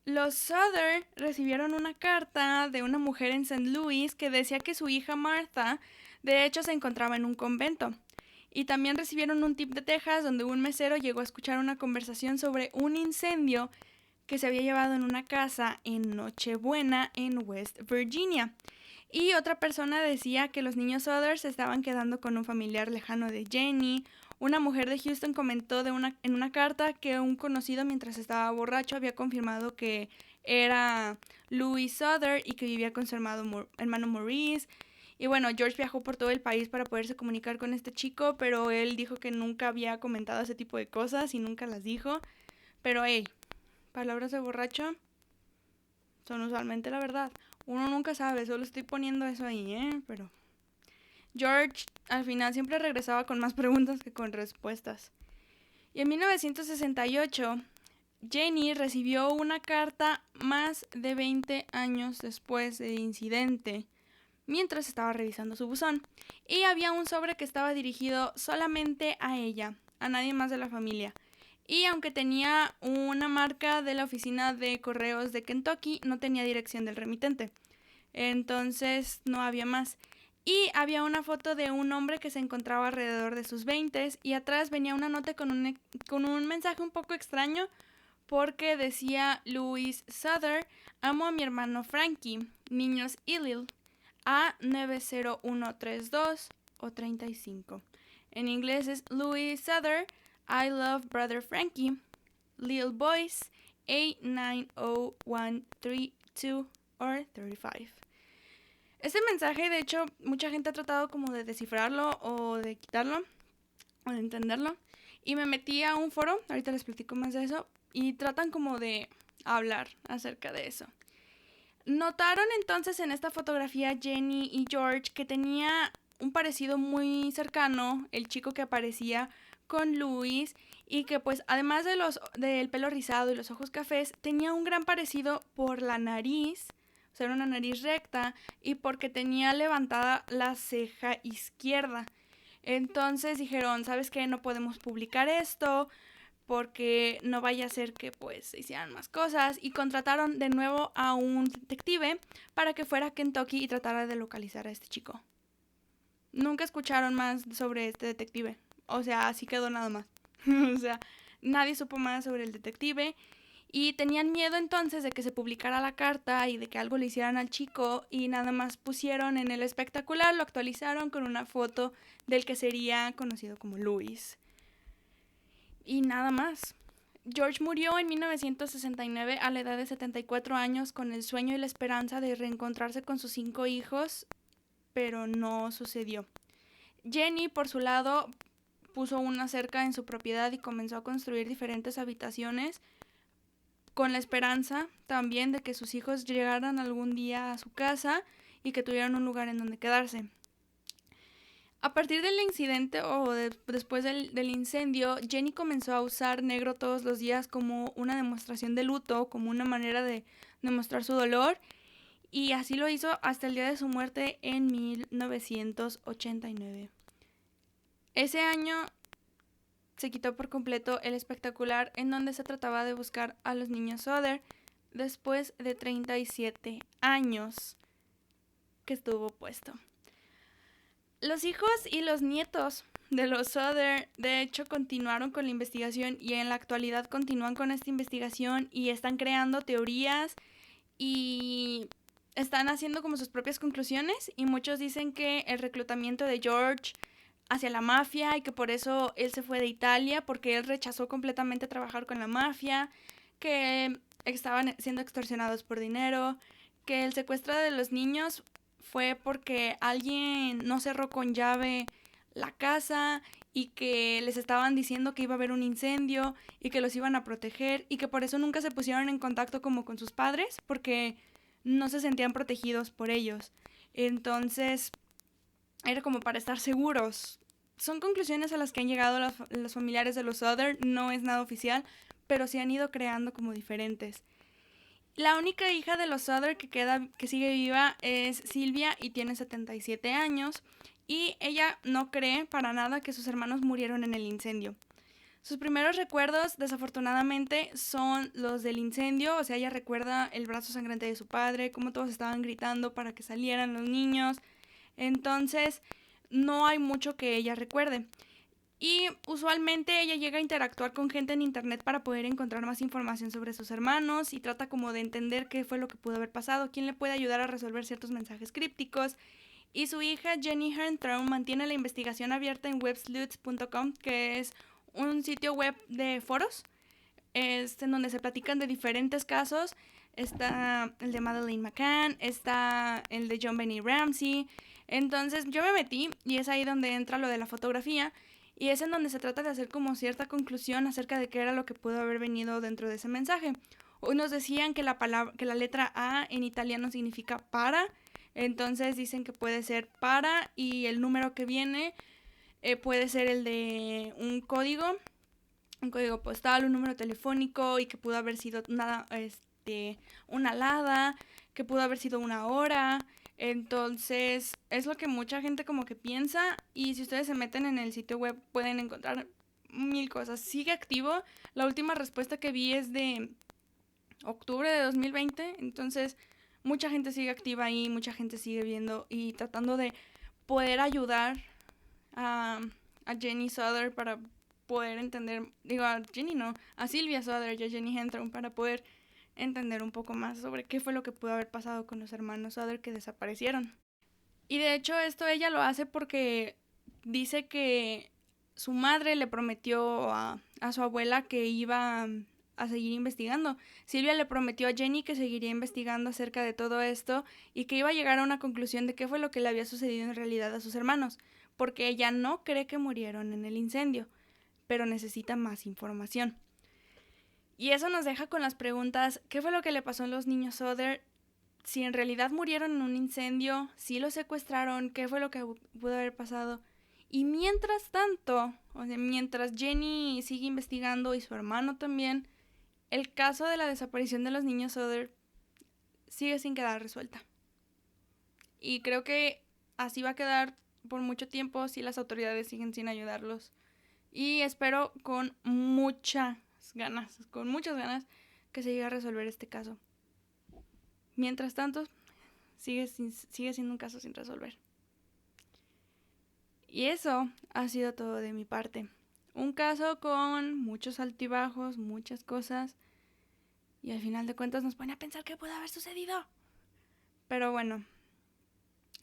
Los Souther recibieron una carta de una mujer en St. Louis que decía que su hija Martha, de hecho, se encontraba en un convento. Y también recibieron un tip de Texas donde un mesero llegó a escuchar una conversación sobre un incendio que se había llevado en una casa en Nochebuena en West Virginia. Y otra persona decía que los niños Souther se estaban quedando con un familiar lejano de Jenny. Una mujer de Houston comentó en una carta que un conocido mientras estaba borracho había confirmado que era Louis Souther y que vivía con su hermano Maurice. Y bueno, George viajó por todo el país para poderse comunicar con este chico, pero él dijo que nunca había comentado ese tipo de cosas y nunca las dijo. Pero hey, palabras de borracho son usualmente la verdad. Uno nunca sabe, solo estoy poniendo eso ahí, Pero George al final siempre regresaba con más preguntas que con respuestas. Y en 1968, Jenny recibió una carta más de 20 años después del incidente, mientras estaba revisando su buzón. Y había un sobre que estaba dirigido solamente a ella, a nadie más de la familia. Y aunque tenía una marca de la oficina de correos de Kentucky, no tenía dirección del remitente. Entonces no había más. Y había una foto de un hombre que se encontraba alrededor de sus 20 y atrás venía una nota con un mensaje un poco extraño porque decía: Louis Souther, amo a mi hermano Frankie, niños Elil, a 90132 o 35. En inglés es Louis Souther, I love brother Frankie, little boys, 890132 or 35. Este mensaje, de hecho, mucha gente ha tratado como de descifrarlo o de quitarlo o de entenderlo. Y me metí a un foro, ahorita les platico más de eso, y tratan como de hablar acerca de eso. Notaron entonces en esta fotografía Jenny y George que tenía un parecido muy cercano, el chico que aparecía con Louis, y que pues además del pelo rizado y los ojos cafés, tenía un gran parecido por la nariz, o sea, era una nariz recta, y porque tenía levantada la ceja izquierda. Entonces dijeron, ¿sabes qué? No podemos publicar esto porque no vaya a ser que pues se hicieran más cosas, y contrataron de nuevo a un detective para que fuera a Kentucky y tratara de localizar a este chico. Nunca escucharon más sobre este detective. o sea, así quedó nada más. O sea, nadie supo más sobre el detective. Y tenían miedo entonces de que se publicara la carta y de que algo le hicieran al chico, y nada más pusieron en el espectacular, lo actualizaron con una foto del que sería conocido como Louis. Y nada más. George murió en 1969 a la edad de 74 años con el sueño y la esperanza de reencontrarse con sus 5 hijos, pero no sucedió. Jenny, por su lado, puso una cerca en su propiedad y comenzó a construir diferentes habitaciones con la esperanza también de que sus hijos llegaran algún día a su casa y que tuvieran un lugar en donde quedarse. A partir del incidente después del incendio, Jenny comenzó a usar negro todos los días como una demostración de luto, como una manera de demostrar su dolor, y así lo hizo hasta el día de su muerte en 1989. Ese año se quitó por completo el espectacular en donde se trataba de buscar a los niños Souther después de 37 años que estuvo puesto. Los hijos y los nietos de los Souther de hecho continuaron con la investigación y en la actualidad continúan con esta investigación y están creando teorías y están haciendo como sus propias conclusiones, y muchos dicen que el reclutamiento de George hacia la mafia y que por eso él se fue de Italia porque él rechazó completamente trabajar con la mafia, que estaban siendo extorsionados por dinero, que el secuestro de los niños fue porque alguien no cerró con llave la casa y que les estaban diciendo que iba a haber un incendio y que los iban a proteger y que por eso nunca se pusieron en contacto como con sus padres porque no se sentían protegidos por ellos. Entonces era como para estar seguros. Son conclusiones a las que han llegado los familiares de los Souther, no es nada oficial, pero sí han ido creando como diferentes. La única hija de los Souther que sigue viva es Silvia y tiene 77 años, y ella no cree para nada que sus hermanos murieron en el incendio. Sus primeros recuerdos, desafortunadamente, son los del incendio, o sea, ella recuerda el brazo sangrante de su padre, cómo todos estaban gritando para que salieran los niños. Entonces, no hay mucho que ella recuerde. Y usualmente ella llega a interactuar con gente en internet para poder encontrar más información sobre sus hermanos y trata como de entender qué fue lo que pudo haber pasado, quién le puede ayudar a resolver ciertos mensajes crípticos. Y su hija Jenny Herntraum mantiene la investigación abierta en websleuths.com, que es un sitio web de foros en donde se platican de diferentes casos. Está el de Madeleine McCann, está el de John Benny Ramsey. Entonces yo me metí y es ahí donde entra lo de la fotografía, y es en donde se trata de hacer como cierta conclusión acerca de qué era lo que pudo haber venido dentro de ese mensaje. Unos decían que la letra A en italiano significa para, entonces dicen que puede ser para y el número que viene puede ser el de un código postal, un número telefónico, y que pudo haber sido una alada, que pudo haber sido una hora. Entonces es lo que mucha gente como que piensa, y si ustedes se meten en el sitio web pueden encontrar mil cosas. Sigue activo, la última respuesta que vi es de octubre de 2020, entonces mucha gente sigue activa ahí, mucha gente sigue viendo y tratando de poder ayudar a, a Jenny Souther para poder entender, a Jenny no, a Silvia Souther y a Jenny Herntraum para poder entender un poco más sobre qué fue lo que pudo haber pasado con los hermanos Souther que desaparecieron. Y de hecho esto ella lo hace porque dice que su madre le prometió a su abuela que iba a seguir investigando. Silvia le prometió a Jenny que seguiría investigando acerca de todo esto y que iba a llegar a una conclusión de qué fue lo que le había sucedido en realidad a sus hermanos, porque ella no cree que murieron en el incendio, pero necesita más información. Y eso nos deja con las preguntas: ¿qué fue lo que le pasó a los niños Souther? Si en realidad murieron en un incendio, si los secuestraron, qué fue lo que pudo haber pasado. Y mientras tanto, o sea, mientras Jenny sigue investigando y su hermano también, el caso de la desaparición de los niños Souther sigue sin quedar resuelta. Y creo que así va a quedar por mucho tiempo si las autoridades siguen sin ayudarlos. Y espero con muchas ganas que se llegue a resolver este caso. Mientras tanto, sigue siendo un caso sin resolver. Y eso ha sido todo de mi parte. Un caso con muchos altibajos, muchas cosas. Y al final de cuentas nos pone a pensar qué puede haber sucedido. Pero bueno,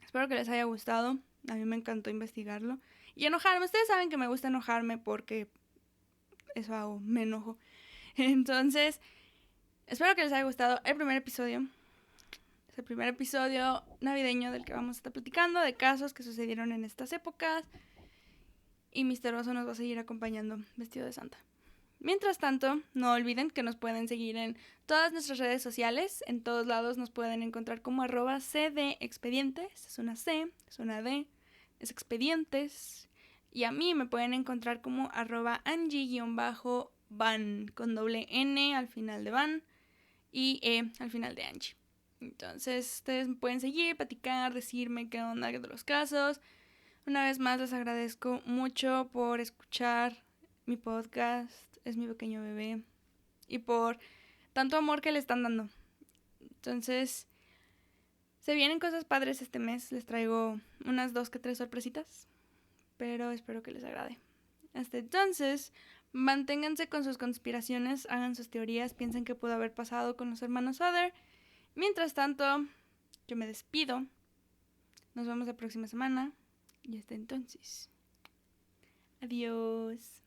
espero que les haya gustado. A mí me encantó investigarlo. Y enojarme. Ustedes saben que me gusta enojarme porque eso hago, me enojo. Entonces, espero que les haya gustado el primer episodio. Es el primer episodio navideño del que vamos a estar platicando, de casos que sucedieron en estas épocas. Y Misterioso nos va a seguir acompañando vestido de Santa. Mientras tanto, no olviden que nos pueden seguir en todas nuestras redes sociales. En todos lados nos pueden encontrar como @cdexpedientes. Es una C, es una D, es expedientes. Y a mí me pueden encontrar como @Angie_Van, con doble N al final de Van y E al final de Angie. Entonces, ustedes me pueden seguir, platicar, decirme qué onda de los casos. Una vez más, les agradezco mucho por escuchar mi podcast. Es mi pequeño bebé. Y por tanto amor que le están dando. Entonces, se vienen cosas padres este mes. Les traigo unas 2 que 3 sorpresitas. Pero espero que les agrade. Hasta entonces, manténganse con sus conspiraciones, hagan sus teorías, piensen qué pudo haber pasado con los hermanos Other. Mientras tanto, yo me despido. Nos vemos la próxima semana. Y hasta entonces. Adiós.